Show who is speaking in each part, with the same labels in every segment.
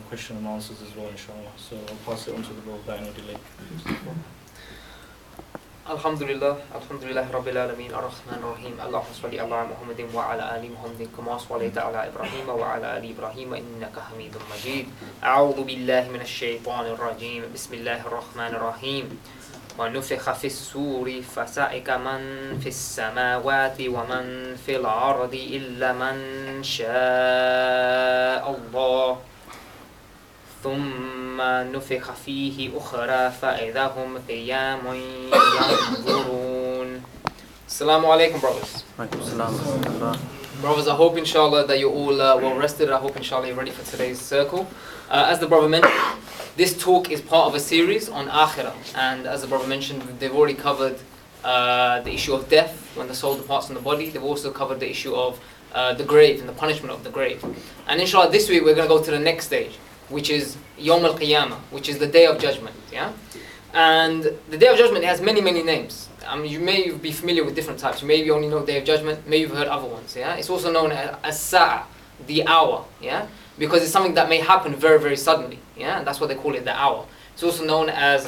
Speaker 1: question and answers as well, inshallah. So I'll pass it on to the brother without any delay.
Speaker 2: Alhamdulillah, Alhamdulillah Rabbil Alameen, Ar-Rahman Ar-Rahim, Allahumma salli ala Muhammadin wa ala ali Muhammadin kama sallaita ala Ibrahim wa ala ali Ibrahim innaka Hamidum Majid. A'udhu billahi minash shaitanir rajim. Bismillahir Rahmanir Rahim. ونفخ في السور فصعق من في السماوات ومن في الأرض إلا من شاء الله ثم نفخ فيه أخرى فإذا هم قيام ينظرون. Assalamu alaikum, brothers. Brothers, I hope inshallah that you're all well rested. I hope inshallah you're ready for today's circle. As the brother mentioned, this talk is part of a series on Akhirah, and as the brother mentioned, they've already covered the issue of death when the soul departs from the body. They've also covered the issue of the grave and the punishment of the grave. And inshallah this week we're going to go to the next stage, which is Yawm al-Qiyamah, which is the Day of Judgment. Yeah, and the Day of Judgment has many names. I mean, you may be familiar with different types. You maybe only know Day of Judgment, maybe you've heard other ones. Yeah, it's also known as Sa'a, the hour. Yeah, because it's something that may happen very suddenly. Yeah, and that's what they call it, the hour. It's also known as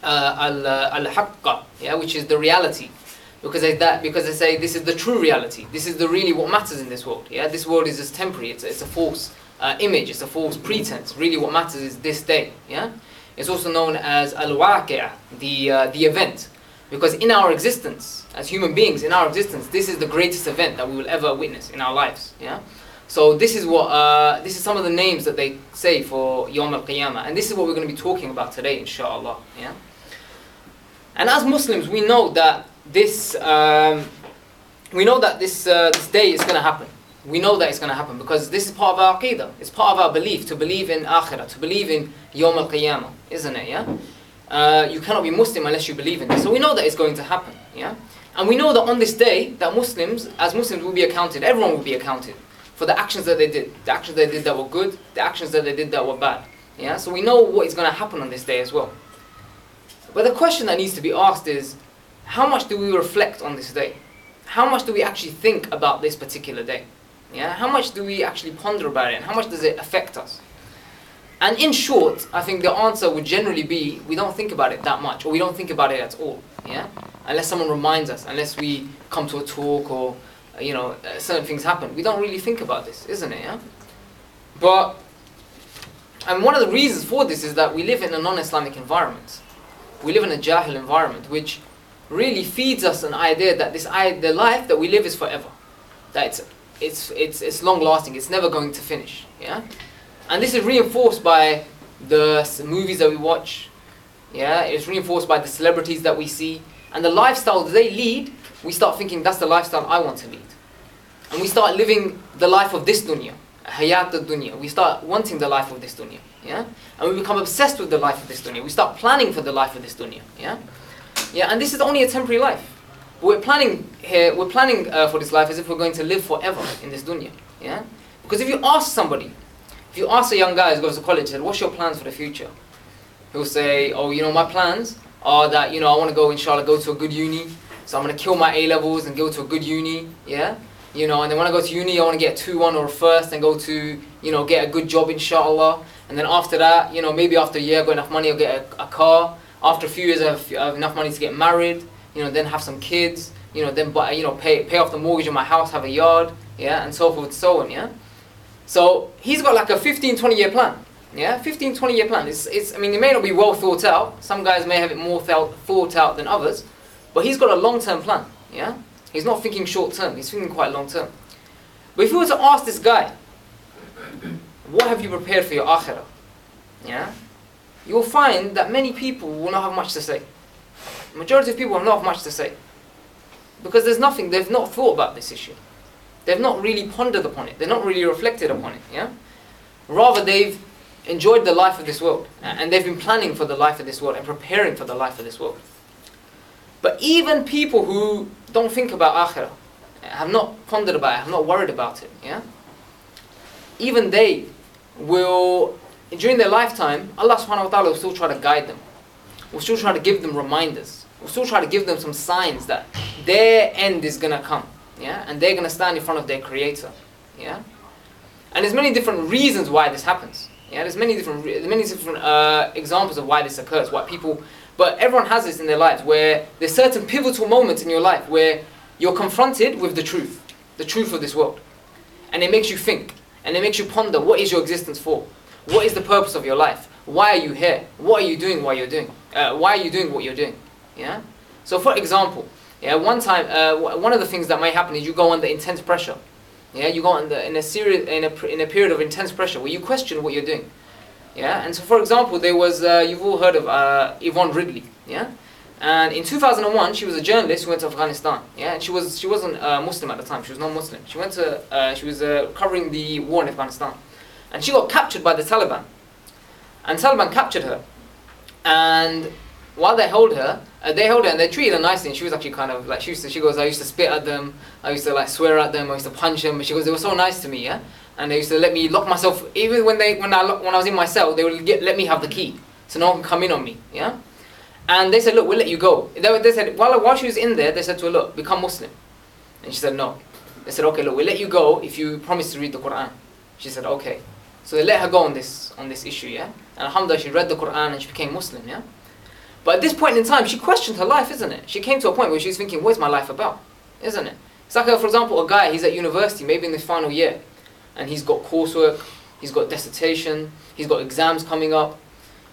Speaker 2: al-Haqqa, yeah, which is the reality, because they say this is the true reality. This is really what matters in this world. Yeah, this world is just temporary. It's a false image. It's a false pretense. Really, what matters is this day. Yeah, it's also known as al-Waqi'ah, the event, because in our existence as human beings, in our existence, this is the greatest event that we will ever witness in our lives. Yeah. So this is what this is some of the names that they say for Yawm al-Qiyamah, and this is what we're going to be talking about today, inshallah. Yeah. And as Muslims, we know that this day is going to happen. We know that it's going to happen because this is part of our aqidah. It's part of our belief, to believe in Akhirah, to believe in Yawm al-Qiyamah, isn't it? Yeah. You cannot be Muslim unless you believe in this. So we know that it's going to happen. Yeah. And we know that on this day, that as Muslims, will be accounted. Everyone will be accounted for the actions that they did. The actions they did that were good, the actions that they did that were bad. Yeah? So we know what is going to happen on this day as well. But the question that needs to be asked is, how much do we reflect on this day? How much do we actually think about this particular day? Yeah? How much do we actually ponder about it, and how much does it affect us? And in short, I think the answer would generally be, we don't think about it that much, or we don't think about it at all. Yeah? Unless someone reminds us, unless we come to a talk, or certain things happen. We don't really think about this, isn't it? Yeah. And one of the reasons for this is that we live in a non-Islamic environment. We live in a Jahil environment, which really feeds us an idea that the life that we live is forever, that it's long-lasting. It's never going to finish. Yeah. And this is reinforced by the movies that we watch. Yeah. It's reinforced by the celebrities that we see, and the lifestyle that they lead. We start thinking, that's the lifestyle I want to lead. And we start living the life of this dunya, hayat al-dunya. We start wanting the life of this dunya. Yeah? And we become obsessed with the life of this dunya. We start planning for the life of this dunya. Yeah? Yeah, and this is only a temporary life. But we're planning for this life as if we're going to live forever in this dunya. Yeah? Because if you ask a young guy who goes to college, said, what's your plans for the future? He'll say, my plans are that, I want to go, inshallah, go to a good uni. So I'm going to kill my A-levels and go to a good uni, yeah? And then when I go to uni, I want to get a 2-1 or a first and go to, get a good job, inshallah. And then after that, maybe after a year I've got enough money, I'll get a car. After a few years I have enough money to get married, then have some kids, then buy, pay off the mortgage on my house, have a yard, yeah? And so forth and so on, yeah? So he's got like a 15-20 year plan, yeah? 15-20 year plan. It may not be well thought out. Some guys may have it more thought out than others. But he's got a long-term plan, yeah? He's not thinking short-term, he's thinking quite long-term. But if you were to ask this guy, what have you prepared for your akhirah? Yeah? You will find that many people will not have much to say. The majority of people will not have much to say. Because they've not thought about this issue. They've not really pondered upon it. They've not really reflected upon it, yeah? Rather, they've enjoyed the life of this world. And they've been planning for the life of this world and preparing for the life of this world. But even people who don't think about Akhirah, have not pondered about it, have not worried about it, yeah? Even they will, during their lifetime, Allah subhanahu wa ta'ala will still try to guide them. Will still try to give them reminders. Will still try to give them some signs that their end is going to come, yeah? And they're going to stand in front of their Creator, yeah? And there's many different reasons why this happens. Yeah, there's many different examples of why this occurs. Why people, but everyone has this in their lives where there's certain pivotal moments in your life where you're confronted with the truth of this world, and it makes you think, and it makes you ponder what is your existence for, what is the purpose of your life, why are you here, what are you doing while you're doing, why are you doing what you're doing, yeah. So for example, yeah, one time, one of the things that might happen is you go under intense pressure. Yeah, you go under in a period of intense pressure where you question what you're doing. Yeah, and so for example, there was you've all heard of Yvonne Ridley. Yeah, and in 2001, she was a journalist who went to Afghanistan. Yeah, and she wasn't Muslim at the time. She was non-Muslim. She went to she was covering the war in Afghanistan, and she got captured by the Taliban. And Taliban captured her, and while they held her and they treated her nicely, and she was actually kind of like, she goes, I used to spit at them, I used to like swear at them, I used to punch them, but she goes, they were so nice to me, yeah, and they used to let me lock myself, even when I was in my cell, they would let me have the key, so no one can come in on me, yeah, and they said, look, we'll let you go. They said, while she was in there, they said to her, look, become Muslim, and she said, no. They said, okay, look, we'll let you go if you promise to read the Quran. She said, okay. So they let her go on this issue, yeah, and alhamdulillah, she read the Quran and she became Muslim, yeah. But at this point in time, she questioned her life, isn't it? She came to a point where she was thinking, what is my life about? Isn't it? It's like, for example, a guy, he's at university, maybe in his final year, and he's got coursework, he's got dissertation, he's got exams coming up.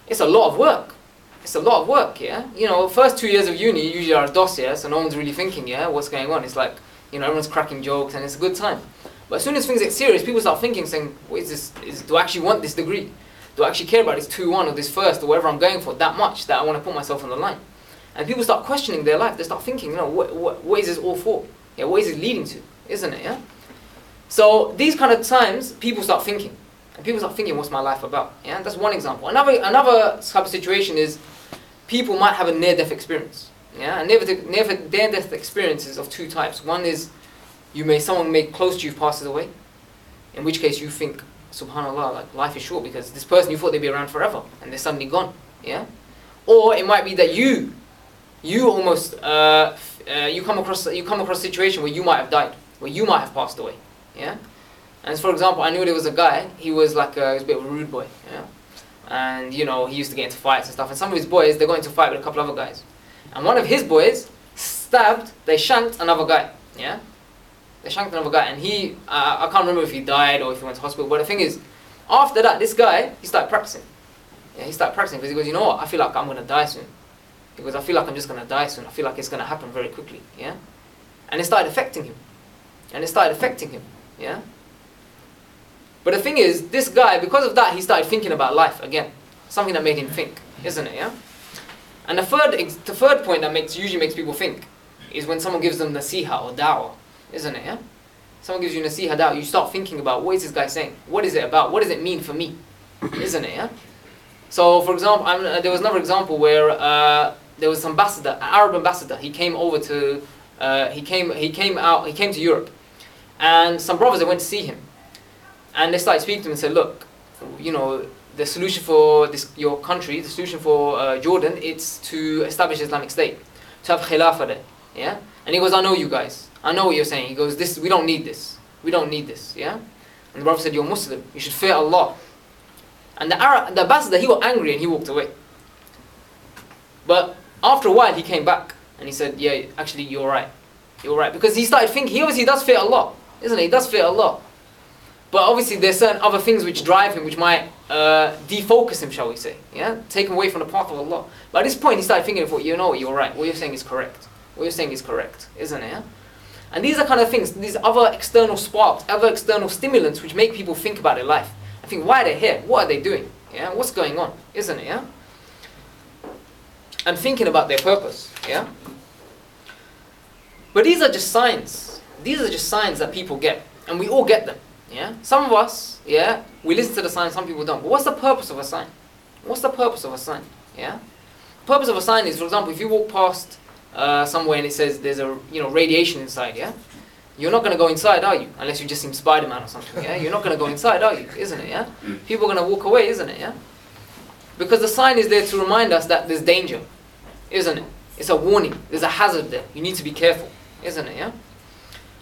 Speaker 2: It's a lot of work. It's a lot of work, yeah? You know, first 2 years of uni usually are a DOS, yeah? So no one's really thinking, yeah, what's going on? It's like, you know, everyone's cracking jokes and it's a good time. But as soon as things get serious, people start thinking, saying, what is this? Do I actually want this degree? Do I actually care about this 2-1 or this first or whatever I'm going for that much that I want to put myself on the line? And people start questioning their life. They start thinking, you know, what is this all for? Yeah, what is it leading to? Isn't it? Yeah. So these kind of times, people start thinking, and people start thinking, what's my life about? Yeah, and that's one example. Another type of situation is people might have a near-death experience. Yeah, and near-death experiences of two types. One is someone close to you passes away, in which case you think, subhanallah, like life is short because this person you thought they'd be around forever and they're suddenly gone, yeah. Or it might be that you almost you come across a situation where you might have died, where you might have passed away, yeah. And for example, I knew there was a guy. He was like he was a bit of a rude boy, yeah. And you know, he used to get into fights and stuff. And some of his boys, they got into a fight with a couple other guys, and one of his boys they shanked another guy, yeah. They shanked another guy, and I can't remember if he died or if he went to hospital, but the thing is, after that, this guy, he started practicing. Yeah, he started practicing because he goes, you know what, I feel like I'm going to die soon. He goes, I feel like I'm just going to die soon. I feel like it's going to happen very quickly, yeah? And it started affecting him. Yeah? But the thing is, this guy, because of that, he started thinking about life again. Something that made him think, isn't it, yeah? And the third point that usually makes people think is when someone gives them nasiha or da'wah. Isn't it, yeah? Someone gives you nasiha da'wah, you start thinking about, what is this guy saying? What is it about? What does it mean for me? Isn't it, yeah? So, for example, there was another example where there was an ambassador, an Arab ambassador. He came over to, he came to Europe, and some brothers, they went to see him, and they started speaking to him and said, look, you know, the solution for your country, the solution for Jordan, it's to establish Islamic State, to have khilafah there, yeah? And he goes, I know you guys. I know what you're saying. He goes, we don't need this. We don't need this, yeah? And the Prophet said, you're Muslim. You should fear Allah. And the ambassador, he got angry and he walked away. But after a while, he came back and he said, yeah, actually, you're right. You're right. Because he started thinking, he obviously does fear Allah, isn't he? He does fear Allah. But obviously, there's certain other things which drive him, which might defocus him, shall we say, yeah? Take him away from the path of Allah. But at this point, he started thinking, you know what, you're right. What you're saying is correct. What you're saying is correct, isn't it, yeah? And these are kind of things, these other external sparks, other external stimulants which make people think about their life. I think, why are they here? What are they doing? Yeah, what's going on? Isn't it, yeah? And thinking about their purpose, yeah? But these are just signs. These are just signs that people get. And we all get them, yeah? Some of us, yeah, we listen to the signs, some people don't. But what's the purpose of a sign? What's the purpose of a sign, yeah? The purpose of a sign is, for example, if you walk past somewhere and it says there's a radiation inside, yeah, you're not going to go inside, are you? Unless you just seem Spider-Man or something, yeah. You're not going to go inside, are you? Isn't it, yeah? People are going to walk away, isn't it, yeah? Because the sign is there to remind us that there's danger, isn't it? It's a warning. There's a hazard there. You need to be careful, isn't it, yeah?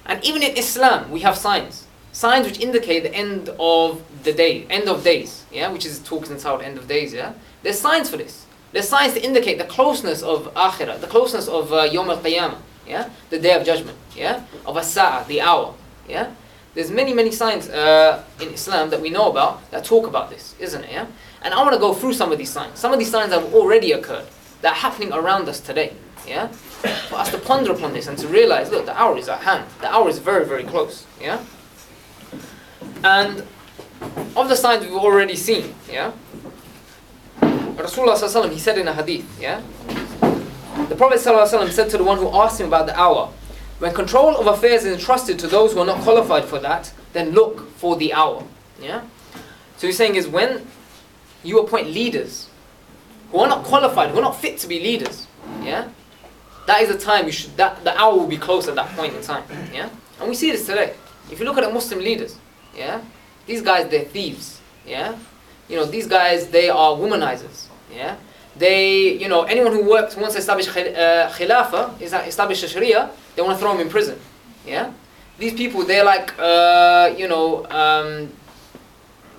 Speaker 2: And even in Islam, we have signs. signs which indicate the end of the day, end of days, yeah, which is talks entitled end of days, yeah. There's signs for this. There's signs to indicate the closeness of Akhirah, the closeness of Yawm al-Qiyamah, yeah, the day of judgment, yeah, of as-sa'a, the hour, yeah. There's many signs in Islam that we know about that talk about this, isn't it, yeah? And I want to go through some of these signs. Some of these signs have already occurred, that are happening around us today, yeah. For us to ponder upon this and to realize, look, the hour is at hand. The hour is very close, yeah. And of the signs we've already seen, yeah, Rasulullah sallallahu alaihi wasallam, he said in a hadith, yeah, the Prophet sallallahu alaihi wasallam said to the one who asked him about the hour, when control of affairs is entrusted to those who are not qualified for that, then look for the hour, yeah. So he's saying is when you appoint leaders who are not qualified, who are not fit to be leaders, yeah, that is the time you should, that the hour will be close at that point in time, yeah. And we see this today. If you look at the Muslim leaders, yeah, these guys, they're thieves, yeah. You know, these guys, they are womanizers, yeah. They, you know, anyone who wants to establish khilafah, establish the Sharia, they want to throw them in prison, yeah. These people, they're like, you know,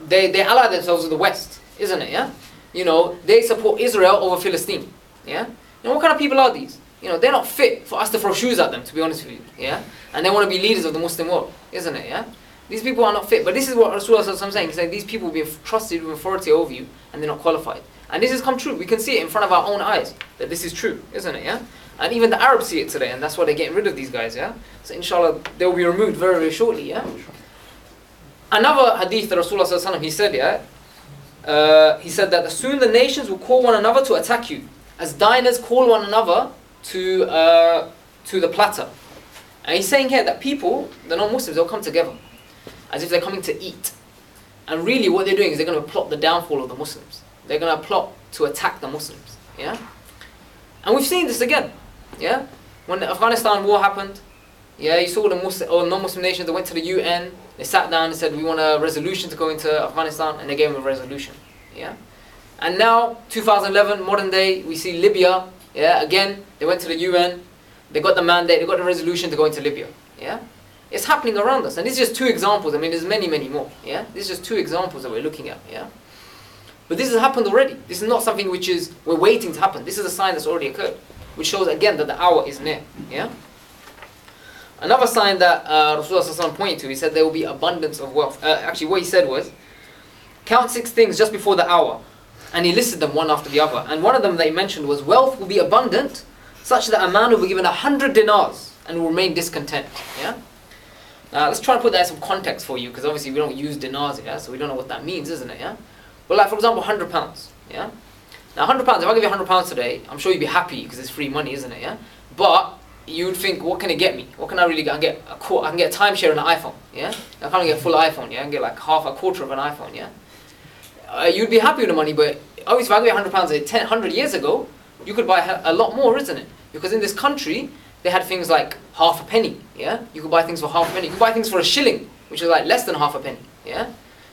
Speaker 2: they ally themselves with the West, isn't it, yeah. You know, they support Israel over Philistine, yeah. And what kind of people are these? You know, they're not fit for us to throw shoes at them, to be honest with you, yeah. And they want to be leaders of the Muslim world, isn't it, yeah. These people are not fit. But this is what Rasulullah is saying. He's saying these people will be trusted with authority over you and they're not qualified. And this has come true. We can see it in front of our own eyes that this is true, isn't it, yeah? And even the Arabs see it today, and that's why they're getting rid of these guys, yeah? So inshallah, they will be removed very shortly, yeah? Another hadith that Rasulullah he said, yeah? He said that soon the nations will call one another to attack you, as diners call one another to the platter. And he's saying here that people, the non-Muslims, they'll come together as if they're coming to eat. And really what they're doing is they're going to plot the downfall of the Muslims. They're going to plot to attack the Muslims, yeah? And we've seen this again, yeah? When the Afghanistan war happened, yeah, you saw the Muslim or non-Muslim nations, they went to the UN, they sat down and said, we want a resolution to go into Afghanistan, and they gave them a resolution, yeah? And now, 2011, modern day, we see Libya, yeah, again, they went to the UN, they got the mandate, they got the resolution to go into Libya, yeah? It's happening around us, and these are just two examples. I mean, there's many more, yeah? These are just two examples that we're looking at, yeah? But this has happened already. This is not something which is, we're waiting to happen. This is a sign that's already occurred, which shows again that the hour is near, yeah? Another sign that Rasulullah pointed to, he said there will be abundance of wealth. Actually, what he said was, count 6 things just before the hour. And he listed them one after the other. And one of them that he mentioned was, wealth will be abundant, such that a man will be given 100 dinars and will remain discontent, yeah? Let's try and put that in some context for you, because obviously we don't use dinars, yeah? So we don't know what that means, isn't it, yeah? But like, for example, £100, yeah? Now £100, if I give you £100 today, I'm sure you'd be happy because it's free money, isn't it, yeah? But you'd think, what can it get me? What can I really get? I can get a timeshare in an iPhone, yeah? I can't get a full iPhone, yeah? I can get like a quarter of an iPhone, yeah? You'd be happy with the money, but obviously if I give you £100 100 years ago, you could buy a lot more, isn't it? Because in this country, they had things like half a penny, yeah? You could buy things for half a penny. You could buy things for a shilling, which is like less than half a penny, yeah?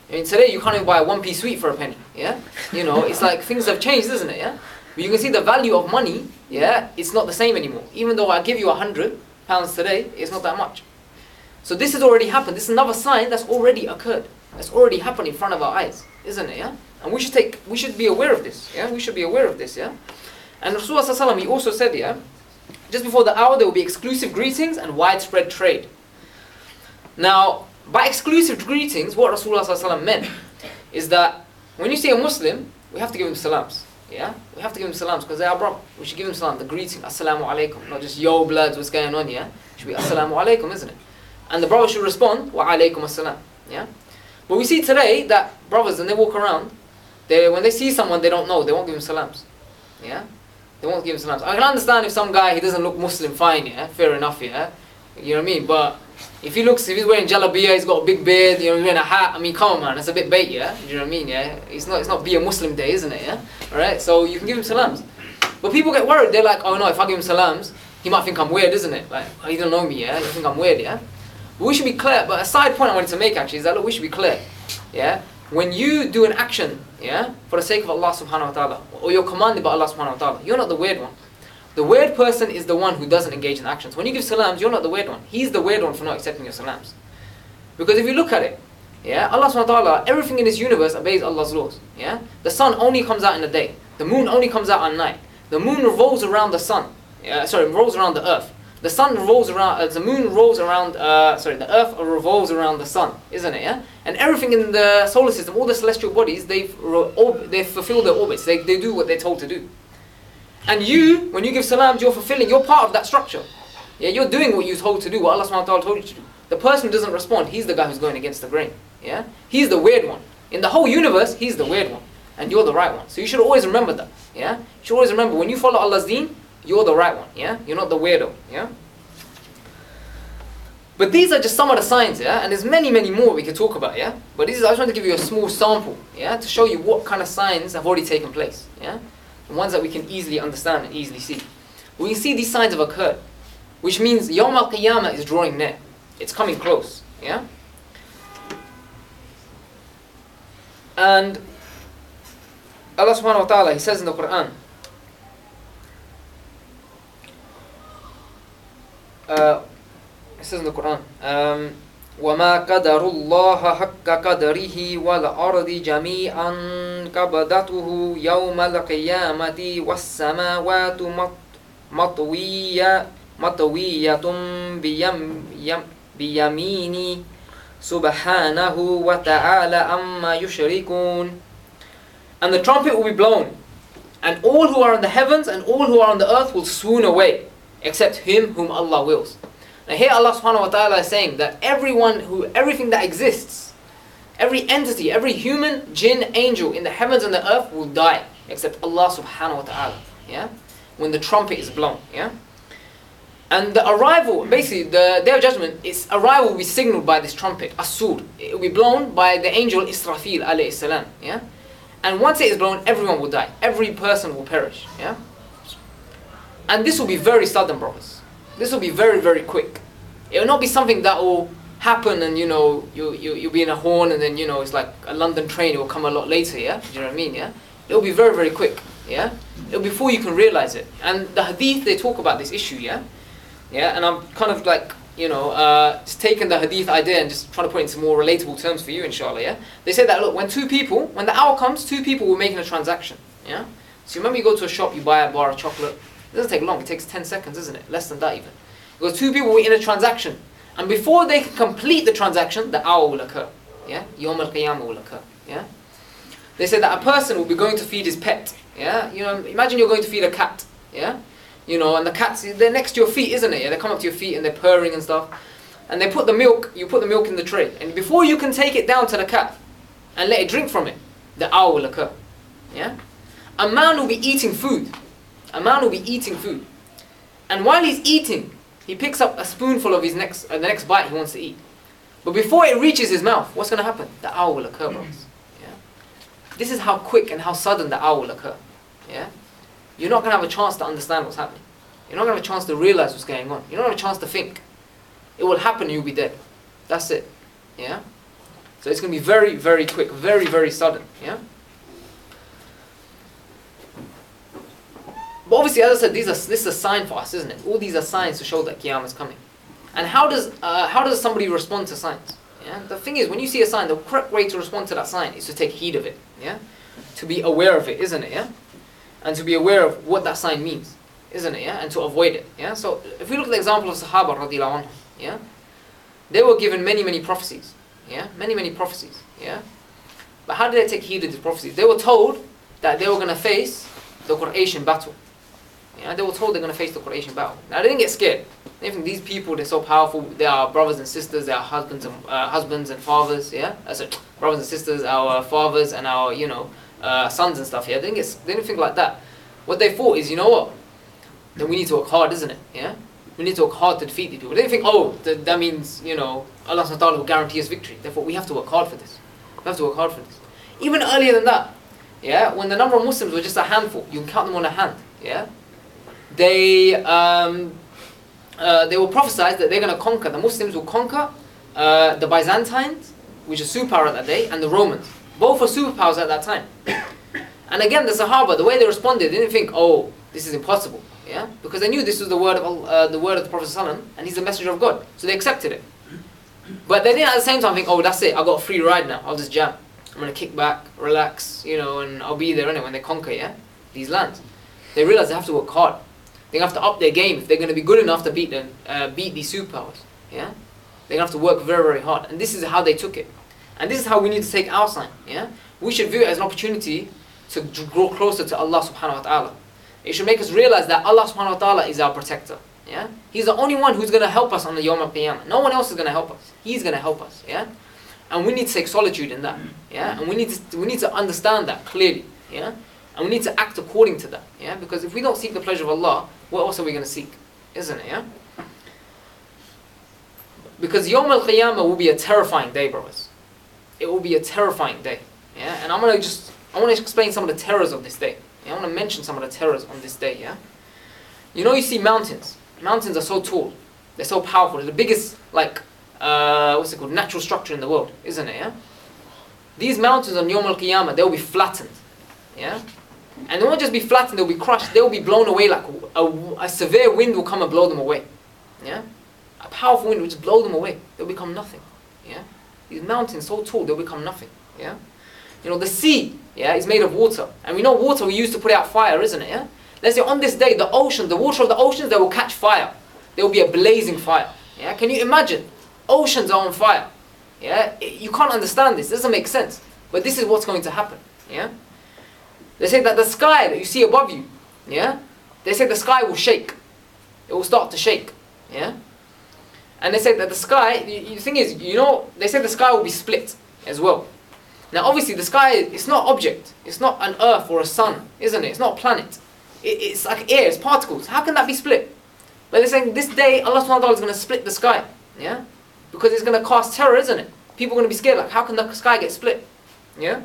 Speaker 2: I mean, today you can't even buy a one-piece suite for a penny, yeah? You know, it's like things have changed, isn't it, yeah? But you can see the value of money, yeah? It's not the same anymore. Even though I give you £100 today, it's not that much. So this has already happened. This is another sign that's already occurred. That's already happened in front of our eyes, isn't it, yeah? And we should be aware of this, yeah? We should be aware of this, yeah? And Rasulullah he also said, yeah? Just before the hour, there will be exclusive greetings and widespread trade. Now, by exclusive greetings, what Rasulullah meant is that when you see a Muslim, we have to give him salams. Yeah? We have to give him salams because they are brother. We should give him salam, the greeting, assalamu alaikum. Not just, yo bloods, what's going on, yeah? It should be assalamu alaikum, isn't it? And the brother should respond, wa alaikum assalam. Yeah? But we see today that brothers, when they walk around, when they see someone they don't know, they won't give him salams. Yeah? They won't give him salams. I can understand if some guy, he doesn't look Muslim, fine, yeah? Fair enough, yeah? You know what I mean? But if he's wearing jalabiyah, he's got a big beard, you know, he's wearing a hat, I mean, come on, man, that's a bit bait, yeah? You know what I mean, yeah? It's not be a Muslim day, isn't it, yeah? Alright, so you can give him salams. But people get worried, they're like, oh no, if I give him salams, he might think I'm weird, isn't it? Like, oh, he don't know me, yeah? He think I'm weird, yeah? But we should be clear, but a side point I wanted to make actually is that, look, we should be clear, yeah? When you do an action, yeah, for the sake of Allah subhanahu wa ta'ala, or you're commanded by Allah subhanahu wa ta'ala, you're not the weird one. The weird person is the one who doesn't engage in actions. When you give salams, you're not the weird one. He's the weird one for not accepting your salams. Because if you look at it, yeah, Allah subhanahu wa ta'ala, everything in this universe obeys Allah's laws. Yeah? The sun only comes out in the day. The moon only comes out at night. The moon revolves around the sun. Revolves around the earth. The sun revolves around, the moon rolls around, the earth revolves around the sun, isn't it, yeah? And everything in the solar system, all the celestial bodies, they fulfill their orbits. They do what they're told to do. And you, when you give salam, you're part of that structure. Yeah, you're doing what you're told to do, what Allah subhanahu wa ta'ala told you to do. The person who doesn't respond, he's the guy who's going against the grain. Yeah? He's the weird one. In the whole universe, he's the weird one. And you're the right one. So you should always remember that. Yeah? You should always remember, when you follow Allah's deen, you're the right one. Yeah? You're not the weirdo. Yeah? But these are just some of the signs, yeah? And there's many, many more we could talk about, yeah? But I just want to give you a small sample, yeah? To show you what kind of signs have already taken place, yeah? The ones that we can easily understand and easily see. We can see these signs have occurred, which means Yawm al-Qiyamah is drawing near. It's coming close, yeah? And Allah subhanahu wa ta'ala, He says in the Quran, it says in the Quran, وَمَا قَدَرُ اللَّهَ حَقَّ قَدَرِهِ وَالْأَرْضِ جَمِيعًا قَبْضَتُهُ يَوْمَ الْقِيَامَةِ وَالسَّمَاوَاتُ مَطْوِيَّةٌ بِيَمِينِهِ سُبْحَانَهُ وَتَعَالَى عَمَّا يُشْرِكُونَ. And the trumpet will be blown, and all who are in the heavens and all who are on the earth will swoon away, except him whom Allah wills. Now here Allah subhanahu wa ta'ala is saying that everything that exists, every entity, every human, jinn, angel in the heavens and the earth will die, except Allah subhanahu wa ta'ala. Yeah? When the trumpet is blown. Yeah? And the arrival, basically the Day of Judgment, its arrival will be signaled by this trumpet, as-sur. It will be blown by the angel Israfil alayhi salam. Yeah? And once it is blown, everyone will die. Every person will perish. Yeah? And this will be very sudden, brothers. This will be very, very quick. It will not be something that will happen and, you'll be in a horn and then, it's like a London train, it will come a lot later, yeah? Do you know what I mean, yeah? It will be very, very quick, yeah? It will be before you can realize it. And the hadith, they talk about this issue, yeah? Yeah, and I'm kind of like, just taking the hadith idea and just trying to put it into more relatable terms for you, inshallah, yeah? They say that, look, when the hour comes, two people will make a transaction, yeah? So remember you go to a shop, you buy a bar of chocolate. It doesn't take long, it takes 10 seconds, isn't it? Less than that even. Because two people were in a transaction. And before they can complete the transaction, the hour will occur. Yeah? Yawm al-Qiyamah will occur. Yeah? They said that a person will be going to feed his pet. Yeah? Imagine you're going to feed a cat. Yeah? And the cats, they're next to your feet, isn't it? Yeah? They come up to your feet and they're purring and stuff. And you put the milk in the tray. And before you can take it down to the cat and let it drink from it, the hour will occur. Yeah? A man will be eating food. A man will be eating food. And while he's eating, he picks up a spoonful of the next bite he wants to eat. But before it reaches his mouth, what's going to happen? The hour will occur, brothers. Yeah? This is how quick and how sudden the hour will occur. Yeah? You're not going to have a chance to understand what's happening. You're not going to have a chance to realize what's going on. You're not going to have a chance to think. It will happen and you'll be dead. That's it. Yeah? So it's going to be very, very quick. Very, very sudden. Yeah? But obviously, as I said, this is a sign for us, isn't it? All these are signs to show that Qiyamah is coming. And how does somebody respond to signs? Yeah? The thing is, when you see a sign, the correct way to respond to that sign is to take heed of it. Yeah? To be aware of it, isn't it? Yeah? And to be aware of what that sign means, isn't it? Yeah? And to avoid it. Yeah? So if we look at the example of Sahaba radiallahu anhum, yeah? They were given many, many prophecies. Yeah? Many, many prophecies. Yeah? But how did they take heed of these prophecies? They were told that they were going to face the Quraysh battle. Yeah, they were told they're going to face the Quraysh battle. Now they didn't get scared. They think these people, they're so powerful. They are brothers and sisters. They are husbands and fathers. Yeah, brothers and sisters, our fathers and our sons and stuff. Yeah, they didn't think like that. What they thought is, you know what? Then we need to work hard, isn't it? Yeah, we need to work hard to defeat these people. They didn't think, that means Allah subhanahu wa ta'ala will guarantee us victory. They thought we have to work hard for this. We have to work hard for this. Even earlier than that, yeah, when the number of Muslims were just a handful, you can count them on a hand. Yeah. They were prophesied that they're going to conquer. The Muslims will conquer the Byzantines, which is superpower at that day, and the Romans. Both were superpowers at that time. And again, the Sahaba, the way they responded, they didn't think, oh, this is impossible, yeah, because they knew this was the word of the Prophet ﷺ, and he's the messenger of God, so they accepted it. But they didn't at the same time think, oh, that's it, I got a free ride now, I'll just jam. I'm going to kick back, relax, you know, and I'll be there anyway when they conquer, yeah, these lands. They realize they have to work hard. They have to up their game if they're going to be good enough to beat these superpowers, yeah. They're going to have to work very, very hard. And this is how they took it. And this is how we need to take our sign, yeah. We should view it as an opportunity to grow closer to Allah subhanahu wa ta'ala. It should make us realize that Allah subhanahu wa ta'ala is our protector. Yeah? He's the only one who's going to help us on the Yawm al-Qiyamah. No one else is going to help us. He's going to help us. Yeah? And we need to take solitude in that. Yeah? And we need to understand that clearly. Yeah? And we need to act according to that. Yeah? Because if we don't seek the pleasure of Allah, what else are we going to seek? Isn't it? Yeah? Because Yawm al-Qiyamah will be a terrifying day, brothers. It will be a terrifying day. Yeah? And I want to explain some of the terrors of this day. Yeah? I want to mention some of the terrors on this day. Yeah? You know, you see mountains. Mountains are so tall. They're so powerful. They're the biggest, like, natural structure in the world, isn't it? Yeah. These mountains on Yawm al-Qiyamah, they'll be flattened. Yeah. And they won't just be flattened. They'll be crushed. They'll be blown away. Like a severe wind will come and blow them away. Yeah. A powerful wind will just blow them away. They'll become nothing. Yeah. These mountains so tall, they'll become nothing. Yeah. You know, the sea, yeah, is made of water, and we know water we use to put out fire, isn't it? Yeah. Let's say on this day, the ocean, the water of the oceans, they will catch fire. There will be a blazing fire. Yeah? Can you imagine? Oceans are on fire. Yeah? You can't understand this. It doesn't make sense. But this is what's going to happen. Yeah? They say that the sky that you see above you, yeah? They say the sky will shake. It will start to shake. Yeah? And they say that the sky, the thing is, you know, they say the sky will be split as well. Now obviously the sky, it's not object. It's not an earth or a sun, isn't it? It's not a planet. It's like air, it's particles. How can that be split? But they're saying this day Allah subhanahu wa ta'ala is going to split the sky. Yeah? Because it's going to cause terror, isn't it? People are going to be scared, like how can the sky get split? Yeah?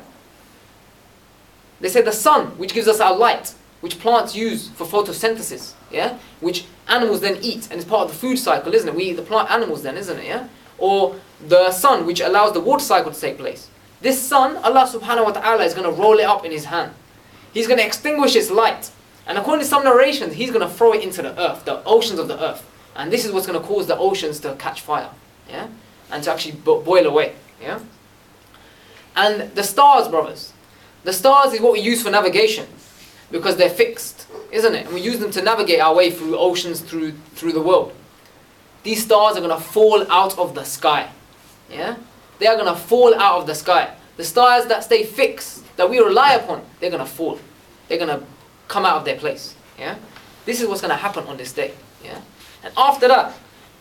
Speaker 2: They say the sun, which gives us our light, which plants use for photosynthesis, yeah? Which animals then eat, and it's part of the food cycle, isn't it? We eat the plant animals then, isn't it? Yeah? Or the sun, which allows the water cycle to take place. This sun, Allah subhanahu wa ta'ala is going to roll it up in His hand. He's going to extinguish its light. And according to some narrations, He's going to throw it into the earth, the oceans of the earth. And this is what's going to cause the oceans to catch fire. Yeah? And to actually boil away. Yeah? And the stars, brothers. The stars is what we use for navigation. Because they're fixed, isn't it? And we use them to navigate our way through oceans, through the world. These stars are going to fall out of the sky. Yeah? They are going to fall out of the sky. The stars that stay fixed, that we rely upon, they're going to fall. They're going to come out of their place. Yeah? This is what's going to happen on this day. Yeah? And after that,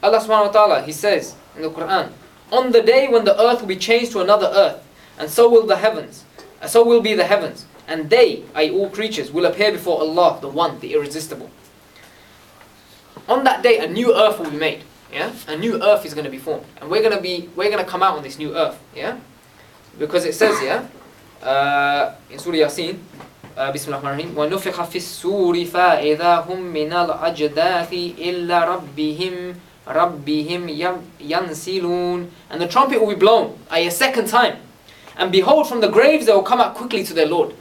Speaker 2: Allah subhanahu wa ta'ala, He says in the Quran, on the day when the earth will be changed to another earth, and so will the heavens, so will be the heavens, and they, i.e. all creatures, will appear before Allah, the One, the Irresistible. On that day, a new earth will be made. Yeah? A new earth is going to be formed, and we're going to come out on this new earth. Yeah? Because it says, yeah, in Surah Yasin, Bismillahirrahmanirrahim, وَنُفِخَ فِي السُّورِ فَإِذَا هُمْ مِنَ الْأَجْدَاثِ إِلَّا رَبِّهِمْ يَنْسِلُونَ. And the trumpet will be blown a second time. And behold, from the graves they will come out quickly to their Lord.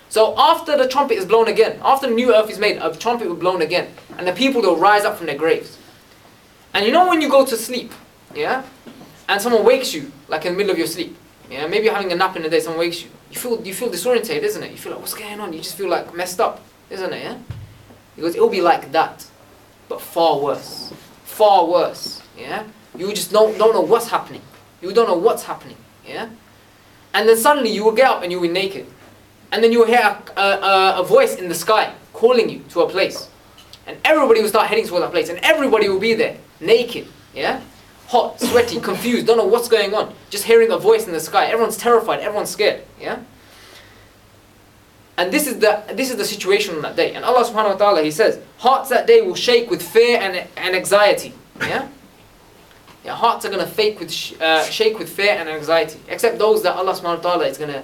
Speaker 2: So after the trumpet is blown again, after the new earth is made, a trumpet will be blown again. And the people will rise up from their graves. And you know when you go to sleep, yeah? And someone wakes you, like in the middle of your sleep. Yeah? Maybe you're having a nap in the day, someone wakes you. You feel disorientated, isn't it? You feel like, what's going on? You just feel like messed up, isn't it? Yeah? Because it will be like that, but far worse. Far worse. Yeah? You just don't know what's happening. You don't know what's happening. Yeah? And then suddenly you will get up and you will be naked. And then you will hear a voice in the sky calling you to a place. And everybody will start heading towards that place. And everybody will be there, naked. Yeah? Hot, sweaty, confused, don't know what's going on. Just hearing a voice in the sky. Everyone's terrified, everyone's scared. Yeah? And this is the situation on that day. And Allah subhanahu wa ta'ala, He says, hearts that day will shake with fear and anxiety. Yeah? Yeah, hearts are going to shake with fear and anxiety. Except those that Allah subhanahu wa ta'ala is going to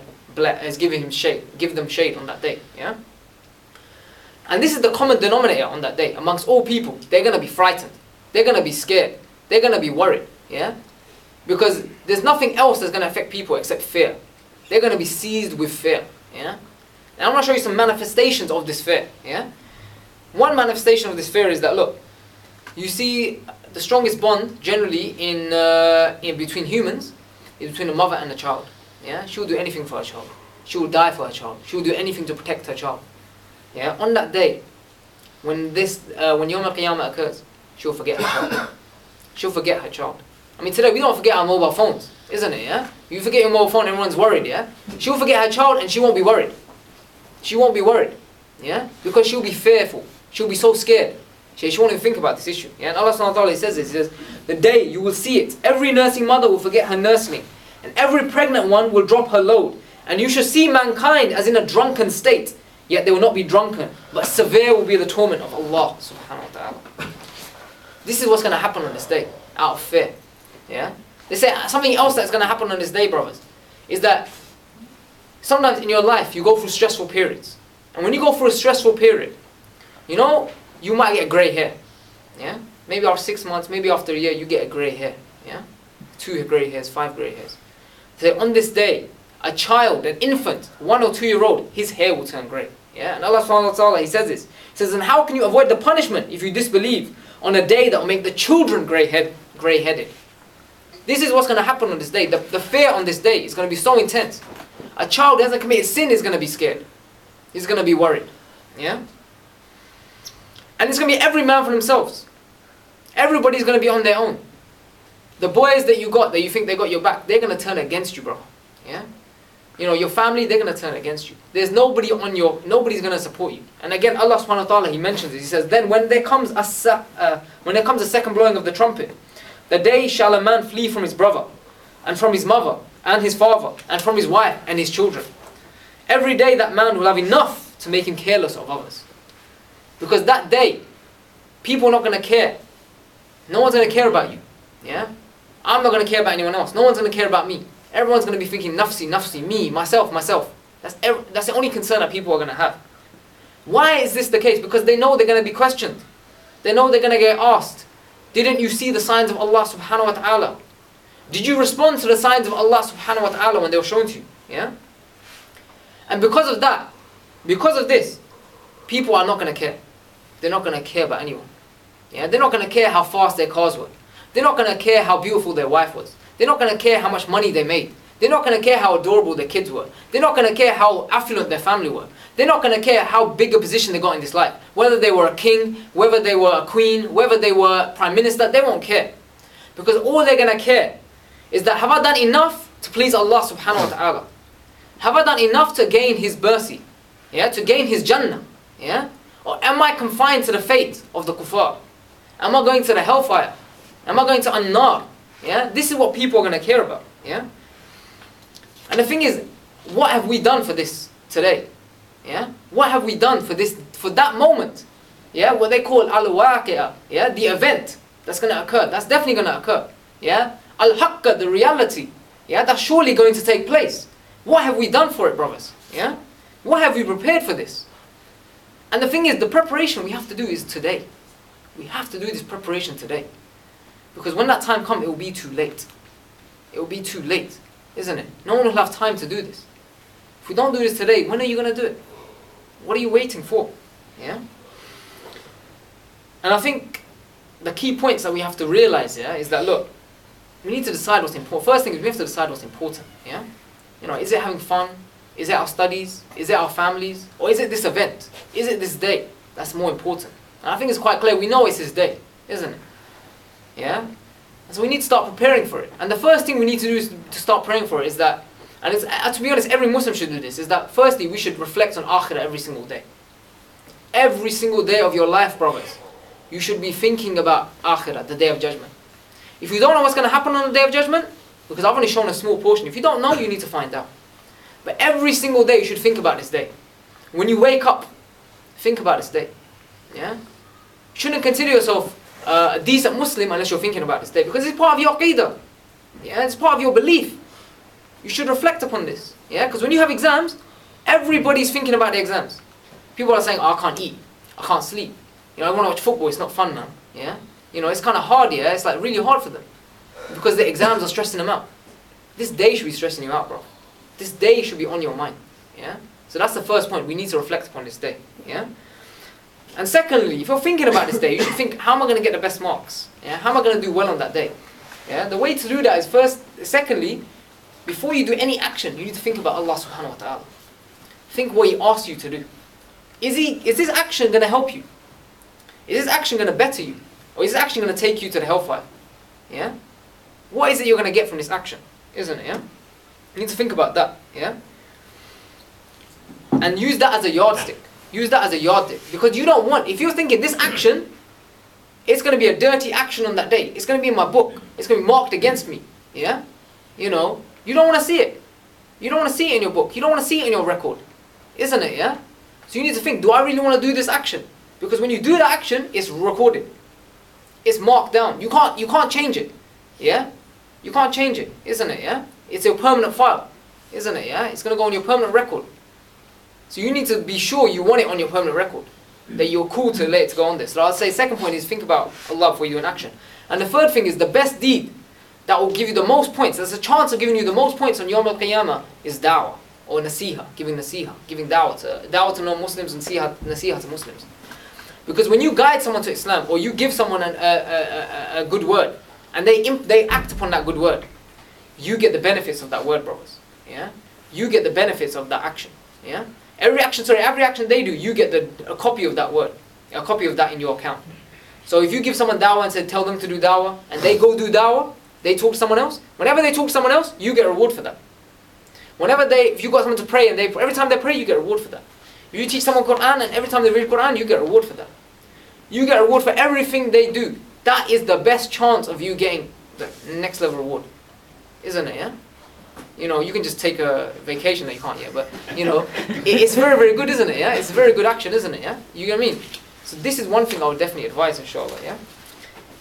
Speaker 2: give them shade on that day. Yeah? And this is the common denominator on that day amongst all people. They're going to be frightened. They're going to be scared. They're going to be worried. Yeah? Because there's nothing else that's going to affect people except fear. They're going to be seized with fear. Yeah? And I'm going to show you some manifestations of this fear. Yeah? One manifestation of this fear is that, look, you see the strongest bond generally in between humans is between a mother and a child. Yeah, she will do anything for her child. She will die for her child. She will do anything to protect her child. Yeah, on that day, when Yawm al-Qiyamah occurs, she will forget her child. She'll forget her child. I mean, today we don't forget our mobile phones, isn't it? Yeah, you forget your mobile phone, everyone's worried. Yeah, she'll forget her child and she won't be worried. She won't be worried. Yeah, because she'll be fearful. She'll be so scared. She won't even think about this issue. Yeah, and Allah subhanahu wa ta'ala says this. He says, the day you will see it, every nursing mother will forget her nursling, and every pregnant one will drop her load. And you shall see mankind as in a drunken state, yet they will not be drunken, but severe will be the torment of Allah subhanahu wa ta'ala. This is what's going to happen on this day, out of fear. Yeah? They say something else that's going to happen on this day, brothers, is that sometimes in your life you go through stressful periods. And when you go through a stressful period, you know, you might get grey hair. Yeah? Maybe after 6 months, maybe after a year, you get a grey hair. Yeah? 2 grey hairs, 5 grey hairs. So on this day, a child, an infant, 1 or 2 year old, his hair will turn grey. Yeah? And Allah subhanahu wa ta'ala, He says this. He says, and how can you avoid the punishment if you disbelieve on a day that will make the children grey-headed? This is what's going to happen on this day. The fear on this day is going to be so intense. A child who hasn't committed sin is going to be scared. He's going to be worried. Yeah? And it's going to be every man for themselves. Everybody's going to be on their own. The boys that you got, that you think they got your back, they're going to turn against you, bro. Yeah? You know, your family, they're going to turn against you. There's nobody nobody's going to support you. And again, Allah subhanahu wa ta'ala, He mentions it. He says, then when there comes a second blowing of the trumpet, the day shall a man flee from his brother, and from his mother, and his father, and from his wife, and his children. Every day that man will have enough to make him careless of others. Because that day, people are not going to care. No one's going to care about you. Yeah? I'm not going to care about anyone else. No one's going to care about me. Everyone's going to be thinking, nafsi, nafsi, me, myself, myself. That's the only concern that people are going to have. Why is this the case? Because they know they're going to be questioned. They know they're going to get asked. Didn't you see the signs of Allah subhanahu wa ta'ala? Did you respond to the signs of Allah subhanahu wa ta'ala when they were shown to you? Yeah? And because of that, because of this, people are not going to care. They're not going to care about anyone. Yeah? They're not going to care how fast their cars were. They're not going to care how beautiful their wife was. They're not going to care how much money they made. They're not going to care how adorable their kids were. They're not going to care how affluent their family were. They're not going to care how big a position they got in this life. Whether they were a king, whether they were a queen, whether they were prime minister, they won't care. Because all they're going to care is that, have I done enough to please Allah subhanahu wa ta'ala? Have I done enough to gain His mercy? Yeah, to gain His Jannah? Yeah? Or am I confined to the fate of the kuffar? Am I going to the hellfire? Am I going to an-nar? Yeah? This is what people are going to care about. Yeah? And the thing is, what have we done for this today? Yeah? What have we done for this, for that moment? Yeah? What they call al-waqi'ah. Yeah? The event that's going to occur. That's definitely going to occur. Yeah? Al-haqqa, the reality. Yeah? That's surely going to take place. What have we done for it, brothers? Yeah? What have we prepared for this? And the thing is, the preparation we have to do is today. We have to do this preparation today. Because when that time comes, it will be too late. It will be too late, isn't it? No one will have time to do this. If we don't do this today, when are you going to do it? What are you waiting for? Yeah? And I think the key points that we have to realize here is that, look, we need to decide what's important. First thing is we have to decide what's important. Yeah? You know, is it having fun? Is it our studies? Is it our families? Or is it this event? Is it this day? That's more important. And I think it's quite clear. We know it's this day, isn't it? Yeah? And so we need to start preparing for it. And the first thing we need to do is to start praying for it is that, and it's, to be honest, every Muslim should do this, is that firstly we should reflect on Akhirah every single day. Every single day of your life, brothers, you should be thinking about Akhirah, the Day of Judgment. If you don't know what's going to happen on the Day of Judgment, because I've only shown a small portion, if you don't know, you need to find out. But every single day you should think about this day. When you wake up, think about this day. Yeah? You shouldn't consider yourself a decent Muslim unless you're thinking about this day, because it's part of your aqidah. Yeah? It's part of your belief. You should reflect upon this. Yeah? Because when you have exams, everybody's thinking about the exams. People are saying, oh, I can't eat, I can't sleep. You know, I want to watch football, it's not fun now. Yeah? You know, it's kind of hard, yeah? It's like really hard for them. Because the exams are stressing them out. This day should be stressing you out, bro. This day should be on your mind. Yeah? So that's the first point. We need to reflect upon this day. Yeah? And secondly, if you're thinking about this day, you should think, how am I going to get the best marks? Yeah? How am I going to do well on that day? Yeah? The way to do that is secondly, before you do any action, you need to think about Allah subhanahu wa ta'ala. Think what He asks you to do. Is this action going to help you? Is this action going to better you? Or is this action going to take you to the hellfire? Yeah? What is it you're going to get from this action? Isn't it? Yeah? You need to think about that. Yeah? And use that as a yardstick. Use that as a yardstick. Because you don't want, if you're thinking this action, it's going to be a dirty action on that day. It's going to be in my book. It's going to be marked against me. Yeah? You know, you don't want to see it. You don't want to see it in your book. You don't want to see it in your record. Isn't it? Yeah? So you need to think, do I really want to do this action? Because when you do that action, it's recorded. It's marked down. You can't change it. Yeah? You can't change it. Isn't it? Yeah? It's your permanent file. Isn't it? Yeah? It's going to go on your permanent record. So you need to be sure you want it on your permanent record. That you're cool to let it go on this. So I'll say second point is think about Allah before you do an action. And the third thing is the best deed that will give you the most points. There's a chance of giving you the most points on Yawm al-Qiyamah is da'wah. Or nasiha. Giving da'wah to non-Muslims and nasiha to Muslims. Because when you guide someone to Islam or you give someone a good word and they act upon that good word, you get the benefits of that word, brothers. Yeah? You get the benefits of that action. Yeah? Every action they do, you get a copy of that word. A copy of that in your account. So if you give someone da'wah and say, tell them to do da'wah, and they go do da'wah, they talk to someone else, whenever they talk to someone else, you get a reward for that. If you got someone to pray and every time they pray, you get a reward for that. If you teach someone Quran and every time they read Quran, you get a reward for that. You get a reward for everything they do. That is the best chance of you getting the next level reward. Isn't it, yeah? You know, you can just take a vacation that you can't yet, but, you know, it's very, very good, isn't it, yeah? It's a very good action, isn't it, yeah? You get what I mean? So this is one thing I would definitely advise, inshallah, yeah?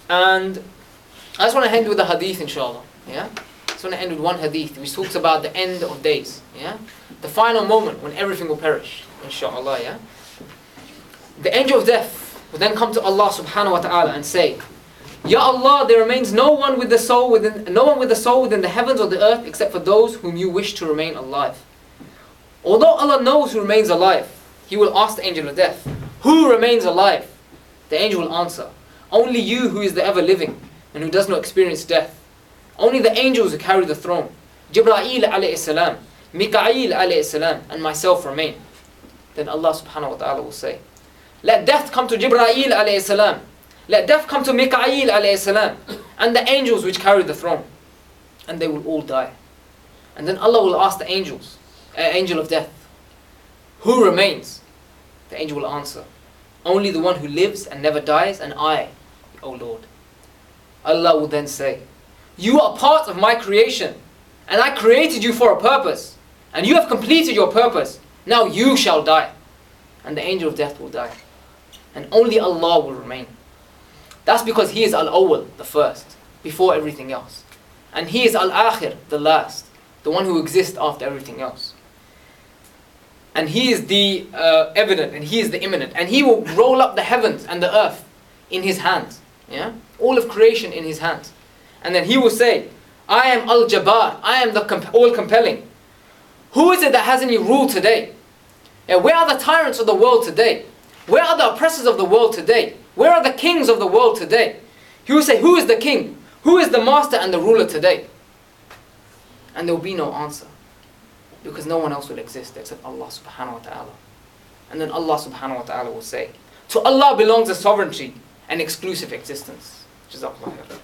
Speaker 2: And I just want to end with a hadith, inshallah, yeah? I just want to end with one hadith which talks about the end of days, yeah? The final moment when everything will perish, inshallah, yeah? The angel of death will then come to Allah subhanahu wa ta'ala and say, Ya Allah, there remains no one with the soul within the heavens or the earth except for those whom you wish to remain alive. Although Allah knows who remains alive, He will ask the angel of death, who remains alive? The angel will answer, only you who is the ever living and who does not experience death. Only the angels who carry the throne, Jibreel alayhi salam, Mikail alayhi salam, and myself remain. Then Allah subhanahu wa ta'ala will say, let death come to Jibreel alayhi salam. Let death come to Mikail alayhi salam and the angels which carry the throne. And they will all die. And then Allah will ask the angel of death, who remains? The angel will answer, only the one who lives and never dies, and I, O Lord. Allah will then say, you are part of my creation, and I created you for a purpose, and you have completed your purpose. Now you shall die. And the angel of death will die. And only Allah will remain. That's because He is Al-Awwal, the first, before everything else. And He is Al-Akhir, the last, the one who exists after everything else. And He is the evident, and He is the imminent. And He will roll up the heavens and the earth in His hands. Yeah? All of creation in His hands. And then He will say, I am Al-Jabbar, I am the all-compelling. Who is it that has any rule today? Yeah, where are the tyrants of the world today? Where are the oppressors of the world today? Where are the kings of the world today? He will say, who is the king? Who is the master and the ruler today? And there will be no answer. Because no one else will exist except Allah subhanahu wa ta'ala. And then Allah subhanahu wa ta'ala will say, to Allah belongs the sovereignty and exclusive existence. Jazakallah khair.